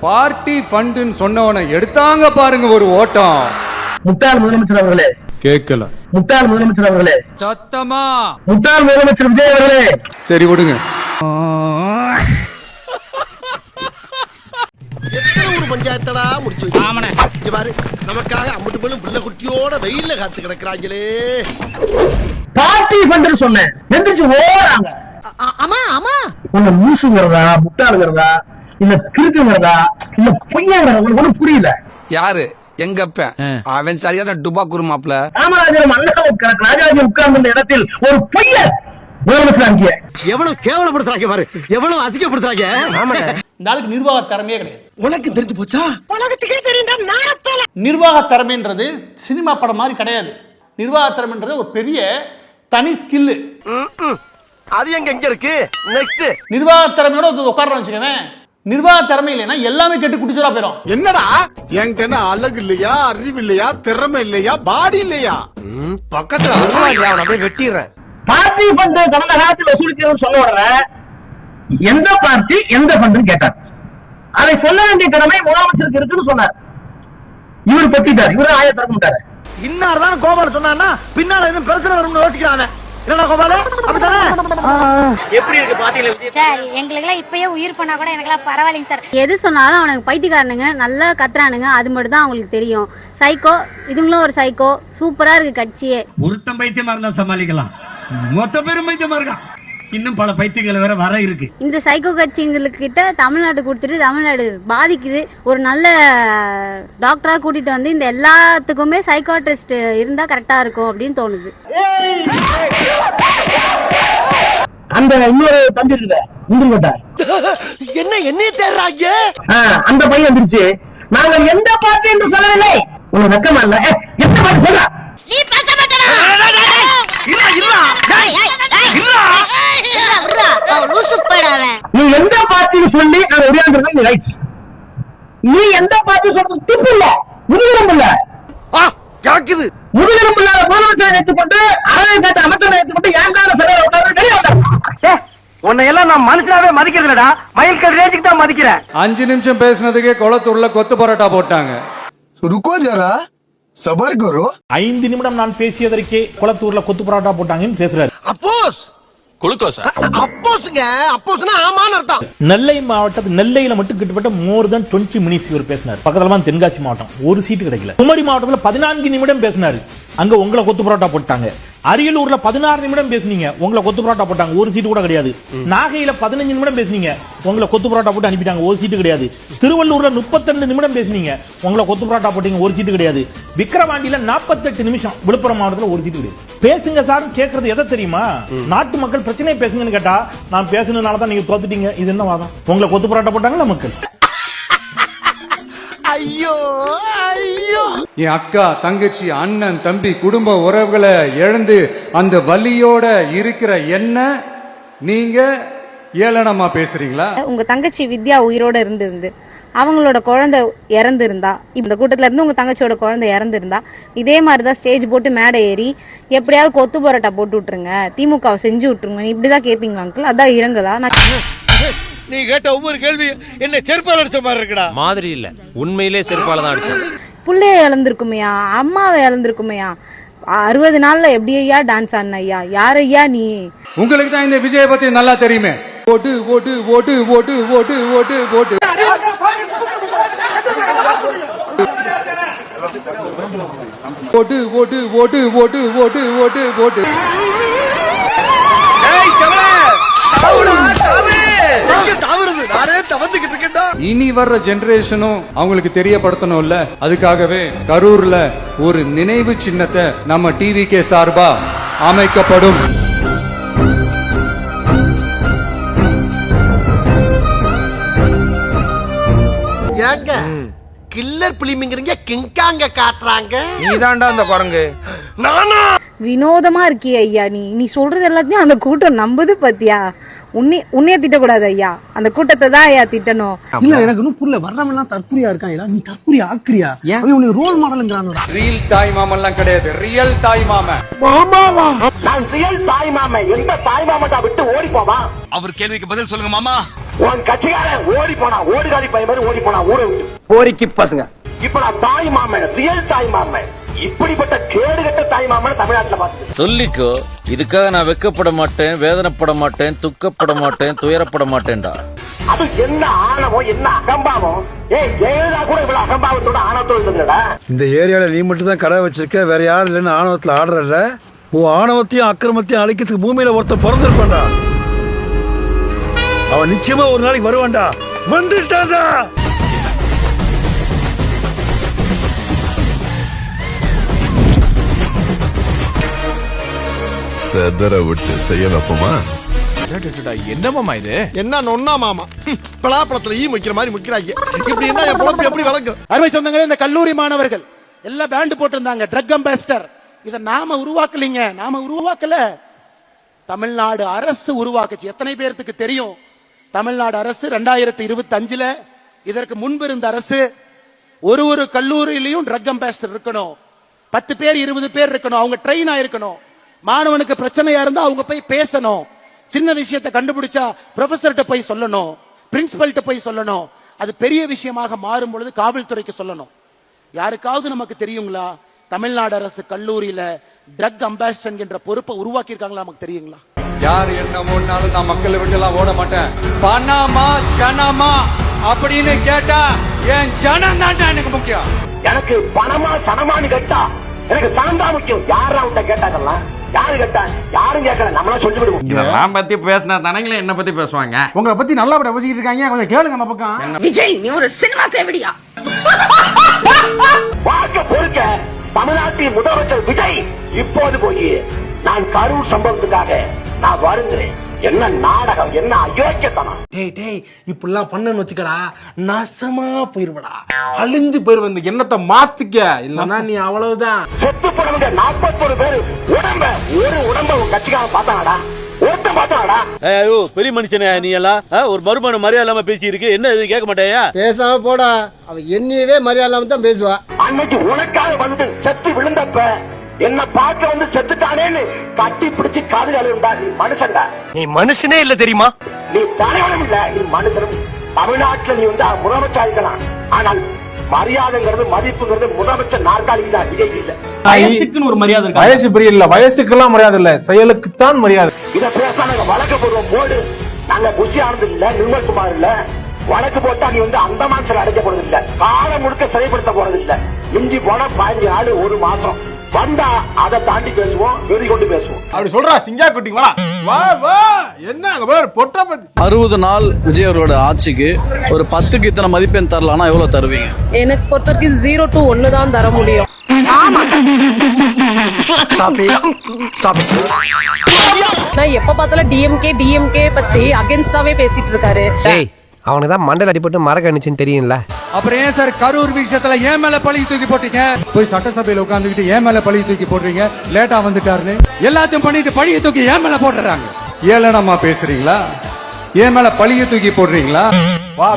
Party ஃபண்டுன்னு சொன்னவனை எடுத்தாங்க பாருங்க ஒரு ஓட்டம். முட்டாள் முதலமைச்சர் அவர்களே, கேட்கல. முட்டாள் முதலமைச்சர் அவர்களே, சத்தமா முட்டாள் முதலமைச்சர் விஜய் அவர்களே. சரி விடுங்க. ஒரு பஞ்சாயத்தடா முடிச்சு வச்சு பாரு, நமக்காக அம்பட்டு பெண்ணும் பிள்ளை குட்டியோட வெயில்ல காத்து கிடக்குறாங்களே. பார்ட்டி ஃபண்ட் சொன்னேன், எந்திரிச்சு ஓடுறாங்க. ஆமா ஆமா, உன்னை மூசுங்கிறதா, முட்டாளுங்கிறதா, இல்ல கிறுக்குங்கிறதா, இல்ல பொய்யாங்கிறதா உங்களுக்கு ஒண்ணும் புரியல. யாரு எங்க அவன் சரியான டுபா குருமாப்ல. ராமராஜன் அண்ணாவுக்கு ராஜாஜி உட்கார்ந்த இடத்தில் ஒரு பொய்யர் முதலமைச்சர். எவ்வளவு கேவலப்படுத்துறாங்க பாரு, எவ்வளவு அசிங்கப்படுத்துறாங்க. இந்த ஆளுக்கு நிர்வாக திறமையே கிடையாது. உனக்கு தெரிஞ்சு போச்சா? உலகத்துக்கே தெரியும். நிர்வாக திறமைன்றது சினிமா படம் மாதிரி கிடையாது. நிர்வாக திறமைன்றது ஒரு பெரிய தனி ஸ்கில். அது எங்க இருக்கு? நெக்ஸ்ட் நிர்வாக திறமையோட உட்கார்றோம் வச்சுக்கவேன். நிர்வாக திறமை இல்லைன்னா எல்லாமே கெட்டு குடிச்சலா போயிடும். என்னடா என்கிட்ட அழகு இல்லையா, அறிவு இல்லையா, திறமை இல்லையா, பாடி இல்லையா? பக்கத்துல அப்படியே வெட்டிடுறேன். பார்ட்டி ஃபண்ட் கடந்த காலத்தில் வசூலிக்கணும்னு சொல்ல உடனே எந்த பார்ட்டி எந்த ஃபண்ட் கேட்டார். அதை சொல்ல வேண்டிய கடமை முதலமைச்சருக்கு இருக்குன்னு சொன்னார். இவர் பத்திட்டார், இவரு ஆய திறக்க மாட்டாரு. இன்னார்தான் கோபால சொன்னா பின்னால எதுவும் பிரச்சனை வரும்னு யோசிக்கிறாங்க. என்னடா கோபால அப்படித்தானே? எப்படி இருக்கு பாத்தீங்களா சார்? எங்களுக்கெல்லாம் இப்பயே உயிர் பண்ணா கூட எனக்கெல்லாம் பரவாயில்லைங்க சார். எது சொன்னாலும் அவனுக்கு பைத்தியக்காரனுங்க, நல்லா கத்துறானுங்க, அது மட்டும் தான் அவங்களுக்கு தெரியும். சைக்கோ, இதுங்களும் ஒரு சைக்கோ. சூப்பரா இருக்கு கட்சியே. ஒருத்தன் பைத்தியமா இருந்தா சமாளிக்கலாம், மொத்த பேரும் பைத்தியமா இருக்கான். இன்னும் பல பைத்தியங்கள் வேற வர இருக்கு. இந்த சைக்கோ கட்சிங்கிட்ட தமிழ்நாடு கொடுத்துட்டு தமிழ்நாடு பாதிக்குது. ஒரு நல்ல டாக்டரா கூட்டிட்டு வந்து இந்த எல்லாத்துக்குமே சைக்காட்ரிஸ்ட் இருந்தா கரெக்டா இருக்கும் அப்படின்னு தோணுது. அந்த இன்னொரு தம்பி இருக்குதா முந்திரி என்ன என்னைய தேடுறாங்க? அந்த பையன் வந்துருச்சு, நாங்க எந்த பார்ட்டி என்று சொல்லவில்லை. உனக்கு வெக்கமா இல்ல? எந்த பார்ட்டி சொல்ற? நீ பேச மாட்டடா. நீ எந்த பார்ட்டின்னு சொல்லி நாங்க உரையாடுறது நீ ரைட். நீ எந்த பார்ட்டி சொல்றது திப்பு இல்ல, முதுகெலும்பு இல்ல. கேக்குது. முதுகெலும்பு இல்லாத முதலமைச்சரை ஏற்றுக்கொண்டு அறவை கேட்ட அமைச்சரை ஏற்றுக்கொண்டு ஏன்டான சிலர் உன்னை எல்லாம் நான் மனுஷனாவே மதிக்கிறதுலடா, மயில்கல் ரேஞ்சுக்கு தான் மதிக்கிறேன். 5 நிமிஷம் பேசினதுக்கே கொளத்தூர்ல கொத்து பரோட்டா போட்டாங்க. ருக்கோ ஜரா, சபர் கரோ. 5 நிமிடம் நான் பேசியதற்கே குளத்தூர்ல கொத்து பரோட்டா போட்டாங்கன்னு பேசுறாரு. அப்போஸ் குளுக்கோஸா? அப்போஸ்ங்க, அப்போஸ்னா ஆமான்னு அர்த்தம். நெல்லை மாவட்டத்து நெல்லையில மட்டும் கிட்டத்தட்ட மோர் தென் 20 மினிட்ஸ் இவர் பேசினார். பக்கத்துல தான் தென்காசி மாவட்டம், ஒரு சீட்டு கிடைக்கல. குமரி மாவட்டத்துல 14 நிமிடம் பேசினாரு, அங்க உங்களை கொத்து பரோட்டா போட்டாங்க. அரியலூர்ல 16 நிமிடம் பேசுனீங்க, உங்களை கொத்து பரோட்டா போட்டாங்க, ஒரு சீட்டு கூட கிடையாது. நாகையில 15 நிமிடம் பேசுனீங்க, உங்களை கொத்து பரோட்டா போட்டு அனுப்பிட்டாங்க, ஒரு சீட்டு கிடையாது. திருவள்ளூர்ல 32 நிமிடம் பேசுனீங்க, உங்களை கொத்து பரோட்டா போட்டீங்க, ஒரு சீட்டு கிடையாது. விக்கிரவாண்டியில 48 நிமிஷம், விழுப்புரம் மாவட்டத்தில் ஒரு சீட்டு கிடையாது. பேசுங்க சார் கேட்கறது எதை தெரியுமா? நாட்டு மக்கள் பிரச்சனையை பேசுங்கன்னு கேட்டா நான் பேசுனதுனால தான் நீங்க தோத்துட்டீங்க. இது என்ன வாதம்? உங்களை கொத்து பரோட்டா போட்டாங்களா மக்கள்? ஐயோ ஐயோ, என் அக்கா, தங்கச்சி, அண்ணன், தம்பி, குடும்ப உறவுகளை இழந்து அந்த வலியோட இருக்கிற என்ன நீங்க ஏளனமா பேசுறீங்களா? உங்க தங்கச்சி வித்யா உயிரோட இருந்து அவங்களோட குழந்தை இறந்து இருந்தா, இந்த கூட்டத்துல இருந்து உங்க தங்கச்சியோட குழந்தை இறந்து இருந்தா, இதே மாதிரிதான் ஸ்டேஜ் போட்டு மேடை ஏறி எப்படியாவது கொத்து பரோட்டா போட்டு விட்டுருங்க, திமுகவை செஞ்சு விட்டுருங்க, இப்படிதான் கேப்பீங்களா அங்கிள்? அதான் இரங்கலா? நீ கேட்ட ஒவ்வொரு கேள்வி என்ன செருப்பால அடிச்ச மாதிரி இருக்குடா. மாதிரி இல்ல, உண்மையிலே செருப்பால தான் அடிச்சது. புள்ளைய இழந்திருக்குமையா, அம்மாவை இழந்திருக்குமையா, 60 நாள்ல எப்படி ஐயா டான்ஸ் ஆடின ஐயா? யார் ஐயா நீ? உங்களுக்கு தான் இந்த விஜய பத்தி நல்லா தெரியுமே. ஓட்டு ஓட்டு ஓட்டு ஓட்டு ஓட்டு ஓட்டு ஓட்டு ஓட்டு ஓட்டு ஓட்டு ஓட்டு ஓட்டு ஓட்டு ஓட்டு. இனி வர்ற ஜெனரேஷனும் அவங்களுக்கு தெரியப்படுத்தணும்ல, அதுக்காகவே கரூர்ல ஒரு நினைவு சின்னத்தை நம்ம டிவிகே சார்பா அமைக்கப்படும். ஏங்க கில்லர் பிலிமிங்கிறீங்க, கிங்காங்க காட்டுறாங்க. நீதான்டா அந்த குரங்கு. நானா? வினோதமா இருக்கிய ஐயா. நீ சொல்றது எல்லாத்தையும் அந்த கூட்டம் நம்புது பத்தியா? உன்னைய திட்டக்கூடாது ஐயா, அந்த கூட்டத்தை தான் ஐயா திட்டணும். இல்ல எனக்கு இன்னும் புரியல, வர்றவெல்லாம் தற்குறியா இருக்கான், நீ தற்குறி ஆக்குறியா? அவன் உனக்கு ரோல் மாடலுங்கிறான். ரியல் தாய் மாமன்லாம் கிடையாது, ரியல் தாய் மாமன். நான் ரியல் தாய் மாமன். எந்த தாய் மாமன் விட்டு ஓடி போவா? அவர் கேள்விக்கு பதில் சொல்லுங்க மாமா. உன் கட்சிக்காரன் ஓடி போனா, ஓடுகாலி பையன் மாதிரி ஓடி போனா ஊரை விட்டு. போரிக்கு பசங்க. இப்ப நான் தாய் மாமன், ரியல் தாய் மாமன். இப்படிப்பட்ட கேடுகட்ட தாய் மாமன் தமிழ்நாட்டுல பார்த்து சொல்லிக்கோ. இதுக்காக நான் வெக்கப்பட மாட்டேன், வேதனைப்பட மாட்டேன், துக்கப்பட மாட்டேன், துயரப்பட மாட்டேன்டா. அது என்ன ஆணவம், என்ன அகம்பாவம்? ஜெயலலிதா கூட இவ்வளவு அகம்பாவத்தோட ஆணவத்தோடு இருந்ததுடா. இந்த ஏரியால நீ மட்டும் தான் கடை வச்சிருக்க, வேற யாரும் இல்லைன்னு ஆணவத்துல ஆடுறல. உன் ஆணவத்தையும் அக்கிரமத்தையும் அழிக்கிறதுக்கு பூமியில ஒருத்தன் பிறந்திருப்பான்டா. அவன் நிச்சயமா ஒரு நாளைக்கு வருவான்டா. வந்துட்டான்டா. செதற விட்டு செய்ய வைப்போமா? என்னமாமா இது? என்ன நொன்னா மாமா, பலாப்பழத்துல ஈ முக்கிற மாதிரி முக்கிறாங்க. இப்படி என்ன என் பொழப்பு எப்படி வளர்க்கும்? அருமை சொந்தங்களே, இந்த கல்லூரி மாணவர்கள் எல்லாம் பேண்ட் போட்டிருந்தாங்க, ட்ரக் அம்பாசிடர். இதை நாம உருவாக்கலீங்க, நாம உருவாக்கல, தமிழ்நாடு அரசு உருவாக்குச்சு. எத்தனை பேருக்கு தெரியும்? தமிழ்நாடு அரசு 2025 இதற்கு முன்பு இருந்த அரசு ஒரு கல்லூரியிலையும் ட்ரக் அம்பாசிடர் இருக்கணும், 10 பேர் 20 பேர் இருக்கணும், அவங்க ட்ரெயின் ஆயிருக்கணும். மாணவனுக்கு பிரச்சனையா இருந்தா அவங்க போய் பேசணும், சின்ன விஷயத்தை கண்டுபிடிச்சா ப்ரொஃபசர்கிட்ட போய் சொல்லணும், பிரின்சிபல்கிட்ட போய் சொல்லணும். அது பெரிய விஷயமாக மாறும் பொழுது காவல்துறைக்கு சொல்லணும். யாருக்காவது நமக்கு தெரியுங்களா தமிழ்நாடு அரசு கல்லூரியில ட்ரக் அம்பாசிடர் என்ற பொறுப்பை உருவாக்கி இருக்காங்களா? நமக்கு தெரியுங்களா? யார் என்ன ஓடினாலும் நான் மக்களை விட்டு எல்லாம் ஓட மாட்டேன். பணமா ஜனமா அப்படின்னு கேட்டா என் ஜனம் தான் எனக்கு முக்கியம். எனக்கு பணமா சனமானு கேட்டா எனக்கு சனம் தான் முக்கியம். யாரா உன்ட்ட கேட்டாங்கல்லாம்? யாரு கேட்டா? யாரும் கேட்கல, நம்மளா சொல்லி விடுவோம். இதெல்லாம் பத்தி பேசினா தானங்களே என்ன பத்தி பேசுவாங்க. உங்களை பத்தி நல்லா பேசிக்கிட்டு இருக்காங்க, கொஞ்சம் கேளுங்க அந்த பக்கம். விஜய், நீ ஒரு சினிமா தேவடியா? வாக்க பொறுக்க தமிழ்நாட்டின் முதலமைச்சர் விஜய் இப்போது போய் நான் கரூர் சம்பவத்துக்காக நான் வருகிறேன். என்ன நாடகம், என்ன அயோக்கியத்தனம். டேய் இப்படிலாம் பண்ணன்னு வச்சுக்கடா, நாசமா போயிருவடா, அழிஞ்சு போயிருவ. இந்த எண்ணத்தை மாத்திக்க, இல்லன்னா நீ அவ்வளவுதான். செத்து போனவங்க 41 பேர் ஒரு உடம்ப உங்க கட்சிக்காரன் பார்த்தாங்கடா, ஒருத்தன் பார்த்தாங்கடா. ஐயோ பெரிய மனுஷனே நீ எல்லாம், ஒரு மறுமணம் மரியாதை இல்லாம பேசி இருக்கு, என்ன எதுவும் கேட்க மாட்டேயா? பேசாம போடா, அவ என்னையவே மரியாதை இல்லாம தான் பேசுவா. அன்னைக்கு உனக்காக வந்து செத்து விழுந்தப்ப என்ன பார்க்க வந்து செத்துட்டானேன்னு கட்டி பிடிச்சு காதல் அழுந்தா. நீ மனுஷன்டா, நீ மனுஷனே இல்ல தெரியுமா? நீ தலைவனும் இல்ல, நீ மனுஷனும். தமிழ்நாட்டுல நீ வந்து முதலமைச்சர் இருக்கலாம், ஆனால் மரியாதைங்கிறது மதிப்புங்கிறது முதலமைச்சர் நாற்காலிக்கு தான், விஜய்க்கு இல்ல. வயசுக்குன்னு ஒரு மரியாதை இருக்கு. வயசு பெரிய இல்ல, வயசுக்கெல்லாம் மரியாதை இல்ல, செயலுக்குத்தான் மரியாதை. இத பேச நாங்க வழக்கு போடுவோம் போடு. நாங்க புஷி ஆனது இல்ல, நிர்மல்குமார் இல்ல. வழக்கு போட்டா நீ வந்து அந்த மாசம் அடைக்க போறது இல்ல, காலம் முழுக்க சிறைப்படுத்த போறது இல்ல. மிஞ்சி போனா 15 நாள் 1 மாசம் வந்தா அதை தாண்டி பேசுவோம், வெறி கொண்டு பேசுவோம். அப்படி சொல்றா சிங்கா குட்டி, வா என்ன பொட்ட பத்தி. 60 நாள் விஜய் அவர்களோட ஆட்சிக்கு ஒரு 10க்கு இத்தனை மதிப்பெண் தரலாம்னா எவ்வளவு தருவீங்க? எனக்கு பொறுத்த வரைக்கும் 0 to 1 தான் தர முடியும். நான் எப்ப பார்த்தாலும் டிஎம்கே பத்தி அகைன்ஸ்டாவே பேசிட்டு இருக்காரு. அவனுதான் மண்டல் அடிபட்டு மரக்கணிச்சுன்னு தெரியும்ல. அப்புறம் ஏன் சார் கரூர் விஷயத்துல ஏன் மேல பழி தூக்கி போட்டீங்க? போய் சட்டசபையில உட்கார்ந்துகிட்டு ஏன் மேல பழி தூக்கி போடுறீங்க? லேட்டா வந்துட்டாருன்னு எல்லாத்தையும் பண்ணிட்டு பழிய தூக்கி ஏன் மேல போடுறாங்க. ஏளனமா பேசுறீங்களா? ஏன் மேல பழிய தூக்கி போடுறீங்களா?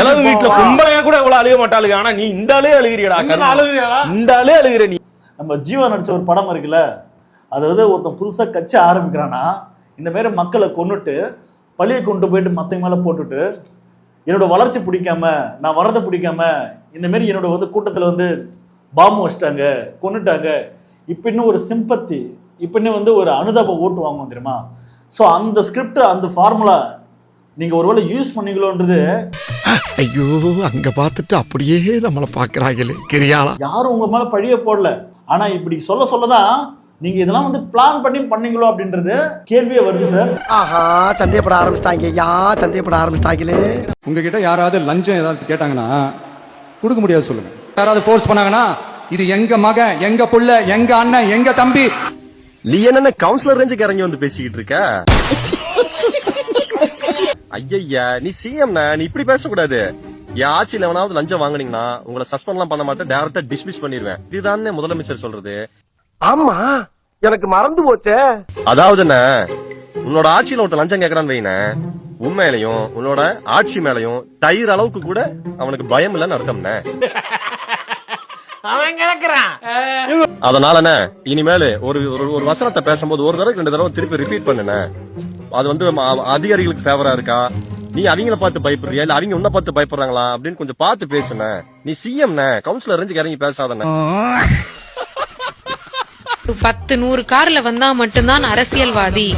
இளவு வீட்டுல கும்பலையா கூட இவ்வளவு அழுக மாட்டாளுங்க, ஆனா நீ இந்த ஆளே அழுகிறியடா. இந்த ஆளே அழுகிற நீ. நம்ம ஜீவா நடிச்ச ஒரு படம் இருக்குல்ல, அதாவது ஒருத்தன் புதுசா கட்சி ஆரம்பிக்கிறானா, இந்த மாதிரி மக்களை கொன்னுட்டு பழியை கொண்டு போயிட்டு மத்த மேல போட்டுட்டு, என்னோட வளர்ச்சி பிடிக்காம, நான் வரதை பிடிக்காம, இந்த மாதிரி என்னோட வந்து கூட்டத்தில் வந்து பாம்பு வச்சிட்டாங்க, கொண்டுட்டாங்க, இப்போ இன்னும் ஒரு சிம்பத்தி, இப்போ இன்னும் வந்து ஒரு அனுதாப ஓட்டு வாங்குவோம் தெரியுமா? ஸோ அந்த ஸ்கிரிப்ட், அந்த ஃபார்முலா நீங்கள் ஒருவேளை யூஸ் பண்ணீங்களோன்றது. ஐயோ, அங்க பார்த்துட்டு அப்படியே நம்மளை பார்க்கறாங்களே கிரியாளா. யாரும் உங்க மேல பழிய போடல, ஆனா இப்படி சொல்லதான் நீங்க இதெல்லாம் வந்து பிளான் பண்ணி பண்ணீங்களோ அப்படின்றது கேள்வியே வருது சார். ஆஹா, சந்தேகப்பட ஆரம்பிச்சிட்டாங்க. சந்தேகப்பட ஆரம்பிச்சிட்டாங்களே. உங்ககிட்ட யாராவது லஞ்சம் ஏதாவது கேட்டாங்கன்னா கொடுக்க முடியாது சொல்லுங்க. யாராவது ஃபோர்ஸ் பண்ணாங்கன்னா இது எங்க மகன், எங்க புள்ள, எங்க அண்ணன், எங்க தம்பி. நீ என்ன கவுன்சிலர் ரேஞ்சுக்கு இறங்கி வந்து பேசிக்கிட்டு இருக்க? ஐயா, நீ சிஎம்னா, நீ இப்படி பேசக்கூடாது. என் ஆட்சியில் எவனாவது லஞ்சம் வாங்குனீங்கன்னா உங்களை சஸ்பெண்ட்லாம் பண்ண மாட்டேன், டைரக்டா டிஸ்மிஸ் பண்ணிடுவேன். இதுதானே முதலமைச்சர் சொல்றது. ஆமா, எனக்கு மறந்து போச்சே. அதாவதுண்ணே, உன்னோட ஆட்சியில ஒருத்தன் லஞ்சம் கேட்கறான்னு வைனே, உண்மையிலையும் உன்னோட ஆட்சி மேலையும் தயிர் அளவுக்கு கூட அவனுக்கு பயம் இல்லைன்னு அர்த்தம்ண்ணே. அவன் கிடக்குறான். அதனாலண்ணே இனிமேல் ஒரு ஒரு வசனத்தை பேசும்போது ஒரு தடவை 2 தடவை திருப்பி ரிப்பீட் பண்ணுண்ணே. அது வந்து அதிகாரிகளுக்கு ஃபேவரா இருக்கா, நீ அவங்கள பார்த்து பயப்படுறியா இல்ல அவங்க உன்ன பார்த்து பயப்படுறாங்களா அப்படின்னு கொஞ்சம் பார்த்து பேசுன. நீ சிஎம்ண்ணே, கவுன்சிலர் இறங்கி இறங்கி பேசாதண்ணே. 10-100 கார்ல வந்தா மட்டும்தான் அரசியல்வாதி.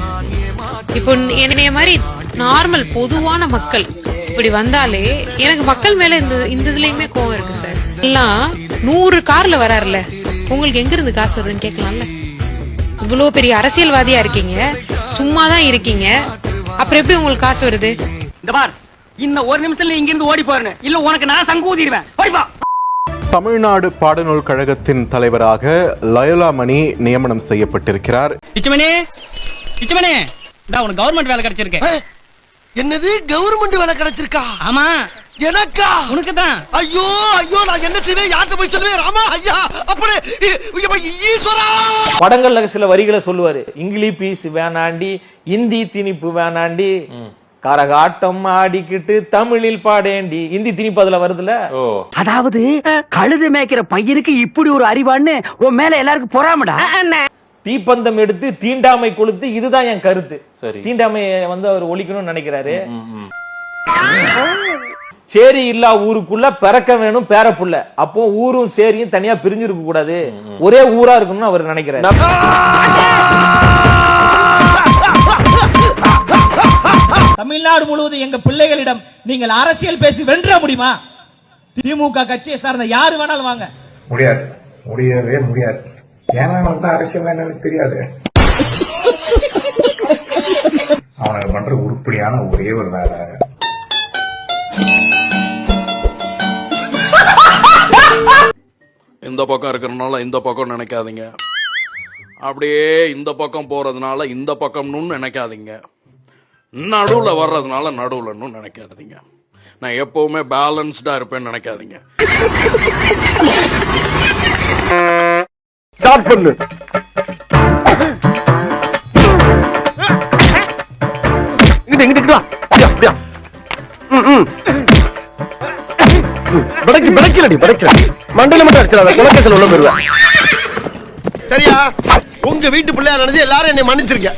இப்போ என்னைய மாதிரி நார்மல் பொதுவான மக்கள் இப்படி வந்தாலே எனக்கு மக்கள் மேல இந்த இதுலயுமே கோவம் இருக்கு சார். எல்லாம் 100 கார்ல வராருல, உங்களுக்கு எங்க இருந்து காசு வருதுன்னு கேட்கலாம்ல. இவ்வளவு பெரிய அரசியல்வாதியா இருக்கீங்க, சும்மாதான் இருக்கீங்க, அப்புறம் எப்படி உங்களுக்கு காசு வருது? இந்த பார், இன்னும் ஒரு நிமிஷத்துல இங்க இருந்து ஓடி போறேன், இல்ல உனக்கு நான் சங்கு ஊதிடுவேன். ஓடிப்பா. தமிழ்நாடு பாடநூல் கழகத்தின் தலைவராக லயோலா மணி நியமனம் செய்யப்பட்டிருக்கிறார். பிச்சுமணி, உனக்கு கவர்மெண்ட் வேலை கிடைச்சிருக்கு. என்னது கவர்மெண்ட் வேலை கிடைச்சிருக்கா? ஆமா, எனக்கா? உனக்கு தான். ஐயோ ஐயோ, நான் என்ன செய்வேன், யார்கிட்ட போய் சொல்லுவேன்? ராமா ஐயா, அப்படி ஈஸ்வரா. படங்கள்ல சில வரிகளை சொல்லுவாரு, இங்கிலீஷ் பீஸ் வேணாண்டி, இந்தி திணிப்பு வேணாண்டி, கரகாட்டம் ஆடிக்கிட்டு தமிழில் பாடேண்டி. இந்தி திணிப்பு அதுல வருதுல. அதாவது கழுது மேய்க்கிற பையனுக்கு இப்படி ஒரு அறிவான்னு உன் மேல எல்லாருக்கும் பொறாமடா. தீப்பந்தம் எடுத்து தீண்டாமை கொளுத்து, இதுதான் என் கருத்து. தீண்டாமையை வந்து அவர் ஒழிக்கணும்னு நினைக்கிறாரு. சேரி இல்லா ஊருக்குள்ள பிறக்க வேணும் பேரப்புள்ள. அப்போ ஊரும் சேரியும் தனியா பிரிஞ்சிருக்க கூடாது, ஒரே ஊரா இருக்கணும்னு அவர் நினைக்கிறாரு. தமிழ்நாடு முழுவதும் எங்க பிள்ளைகளிடம் நீங்கள் அரசியல் பேசி வென்ற முடியுமா? திமுக கட்சியை சார்ந்த யாரு வேணாலும் வாங்க. முடியாது, முடியவே முடியாது. ஏன்னா வந்து அரசியல் என்னன்னு தெரியாது. அவனுக்கு பண்ற உருப்படியான ஒரே ஒரு வேலை, இந்த பக்கம் இருக்கிறதுனால இந்த பக்கம் நினைக்காதீங்க, அப்படியே இந்த பக்கம் போறதுனால இந்த பக்கம்னு நினைக்காதீங்க, நடுவுல வர்றதுனால நடுவுலன்னு நினைக்காதீங்க. நான் எப்பவுமே பேலன்ஸ்டா இருப்பேன்னு நினைக்காதீங்க. ஸ்டார்ட் பண்ணு. இங்கிட்டு வா. அப்படியா? படைக்கல மண்டல மட்டும் அடிச்சிடாத, குலக்கேசல் உள்ள போயிருவேன். சரியா? உங்க வீட்டு பிள்ளையா நினைச்சு எல்லாரும் என்னை மன்னிச்சிருங்க.